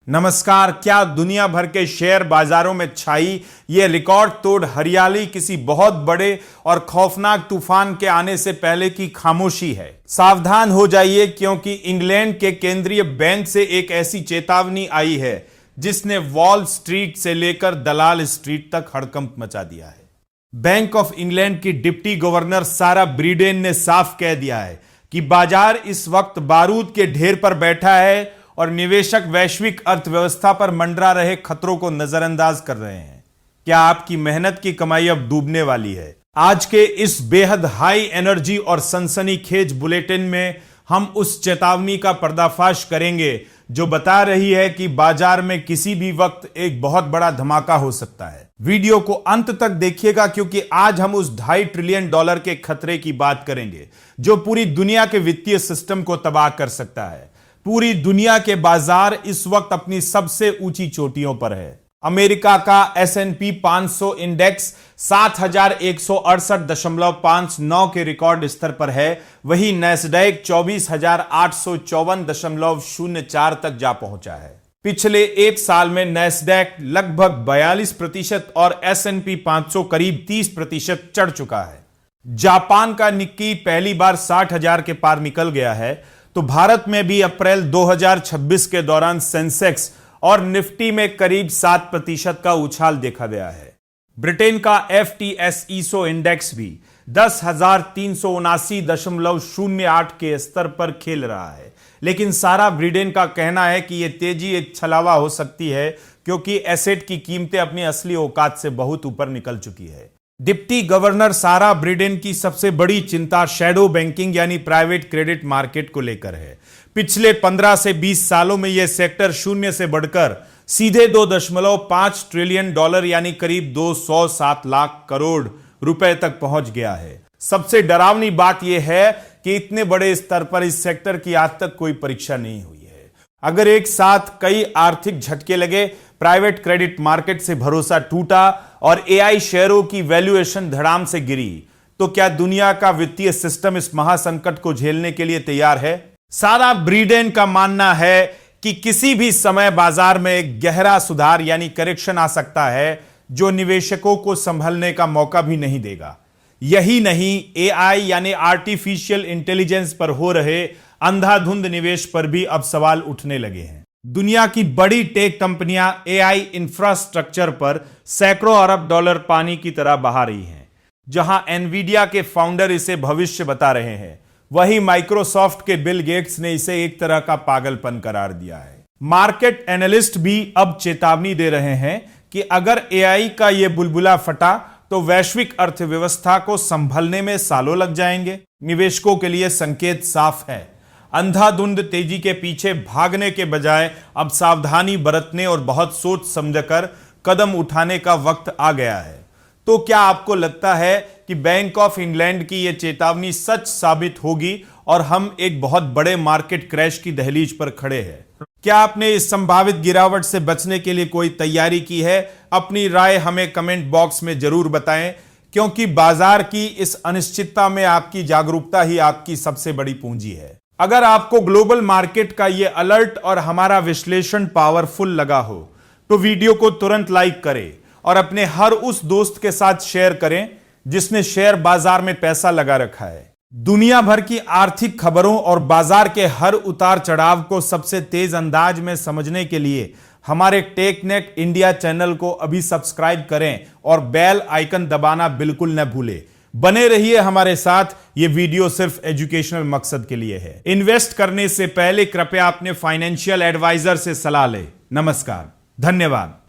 नमस्कार। क्या दुनिया भर के शेयर बाजारों में छाई ये रिकॉर्ड तोड़ हरियाली किसी बहुत बड़े और खौफनाक तूफान के आने से पहले की खामोशी है? सावधान हो जाइए, क्योंकि इंग्लैंड के केंद्रीय बैंक से एक ऐसी चेतावनी आई है जिसने वॉल स्ट्रीट से लेकर दलाल स्ट्रीट तक हड़कंप मचा दिया है। बैंक ऑफ इंग्लैंड की डिप्टी गवर्नर सारा ब्रीडेन ने साफ कह दिया है कि बाजार इस वक्त बारूद के ढेर पर बैठा है और निवेशक वैश्विक अर्थव्यवस्था पर मंडरा रहे खतरों को नजरअंदाज कर रहे हैं। क्या आपकी मेहनत की कमाई अब डूबने वाली है? आज के इस बेहद हाई एनर्जी और सनसनीखेज बुलेटिन में हम उस चेतावनी का पर्दाफाश करेंगे जो बता रही है कि बाजार में किसी भी वक्त एक बहुत बड़ा धमाका हो सकता है। वीडियो को अंत तक देखिएगा, क्योंकि आज हम उस $2.5 ट्रिलियन के खतरे की बात करेंगे जो पूरी दुनिया के वित्तीय सिस्टम को तबाह कर सकता है। पूरी दुनिया के बाजार इस वक्त अपनी सबसे ऊंची चोटियों पर है। अमेरिका का S&P 500 इंडेक्स 7,168.59 के रिकॉर्ड स्तर पर है। वहीं नैस्डैक 24,854.04 तक जा पहुंचा है। पिछले एक साल में नैस्डैक लगभग 42% और S&P 500 करीब 30% चढ़ चुका है। जापान का निक्की पहली बार 60,000 के पार निकल गया है। तो भारत में भी अप्रैल 2026 के दौरान सेंसेक्स और निफ्टी में करीब 7% का उछाल देखा गया है। ब्रिटेन का FTSE इंडेक्स भी 10,379.08 के स्तर पर खेल रहा है। लेकिन सारा ब्रिटेन का कहना है कि यह तेजी एक छलावा हो सकती है, क्योंकि एसेट की कीमतें अपनी असली औकात से बहुत ऊपर निकल चुकी है। डिप्टी गवर्नर सारा ब्रीडेन की सबसे बड़ी चिंता शैडो बैंकिंग यानी प्राइवेट क्रेडिट मार्केट को लेकर है। पिछले 15 से 20 सालों में यह सेक्टर शून्य से बढ़कर सीधे $2.5 ट्रिलियन यानी करीब 207 लाख करोड़ रुपए तक पहुंच गया है। सबसे डरावनी बात यह है कि इतने बड़े स्तर पर इस सेक्टर की आज तक कोई परीक्षा नहीं हुई है। अगर एक साथ कई आर्थिक झटके लगे, प्राइवेट क्रेडिट मार्केट से भरोसा टूटा और AI शेयरों की वैल्यूएशन धड़ाम से गिरी, तो क्या दुनिया का वित्तीय सिस्टम इस महासंकट को झेलने के लिए तैयार है? सारा ब्रीडेन का मानना है कि किसी भी समय बाजार में एक गहरा सुधार यानी करेक्शन आ सकता है जो निवेशकों को संभलने का मौका भी नहीं देगा। यही नहीं, AI यानी आर्टिफिशियल इंटेलिजेंस पर हो रहे अंधाधुंध निवेश पर भी अब सवाल उठने लगे हैं। दुनिया की बड़ी टेक कंपनियां AI इंफ्रास्ट्रक्चर पर सैकड़ों अरब डॉलर पानी की तरह बहा रही हैं। जहां एनवीडिया के फाउंडर इसे भविष्य बता रहे हैं, वहीं माइक्रोसॉफ्ट के बिल गेट्स ने इसे एक तरह का पागलपन करार दिया है। मार्केट एनालिस्ट भी अब चेतावनी दे रहे हैं कि अगर AI का यह बुलबुला फटा तो वैश्विक अर्थव्यवस्था को संभलने में सालों लग जाएंगे। निवेशकों के लिए संकेत साफ है। अंधाधुंध तेजी के पीछे भागने के बजाय अब सावधानी बरतने और बहुत सोच समझकर कदम उठाने का वक्त आ गया है। तो क्या आपको लगता है कि बैंक ऑफ इंग्लैंड की यह चेतावनी सच साबित होगी और हम एक बहुत बड़े मार्केट क्रैश की दहलीज पर खड़े हैं? क्या आपने इस संभावित गिरावट से बचने के लिए कोई तैयारी की है? अपनी राय हमें कमेंट बॉक्स में जरूर बताएं, क्योंकि बाजार की इस अनिश्चितता में आपकी जागरूकता ही आपकी सबसे बड़ी पूंजी है। अगर आपको ग्लोबल मार्केट का यह अलर्ट और हमारा विश्लेषण पावरफुल लगा हो तो वीडियो को तुरंत लाइक करें और अपने हर उस दोस्त के साथ शेयर करें जिसने शेयर बाजार में पैसा लगा रखा है। दुनिया भर की आर्थिक खबरों और बाजार के हर उतार चढ़ाव को सबसे तेज अंदाज में समझने के लिए हमारे टेकनेट इंडिया चैनल को अभी सब्सक्राइब करें और बेल आइकन दबाना बिल्कुल न भूलें। बने रहिए हमारे साथ। यह वीडियो सिर्फ एजुकेशनल मकसद के लिए है। इन्वेस्ट करने से पहले कृपया अपने फाइनेंशियल एडवाइजर से सलाह लें। नमस्कार, धन्यवाद।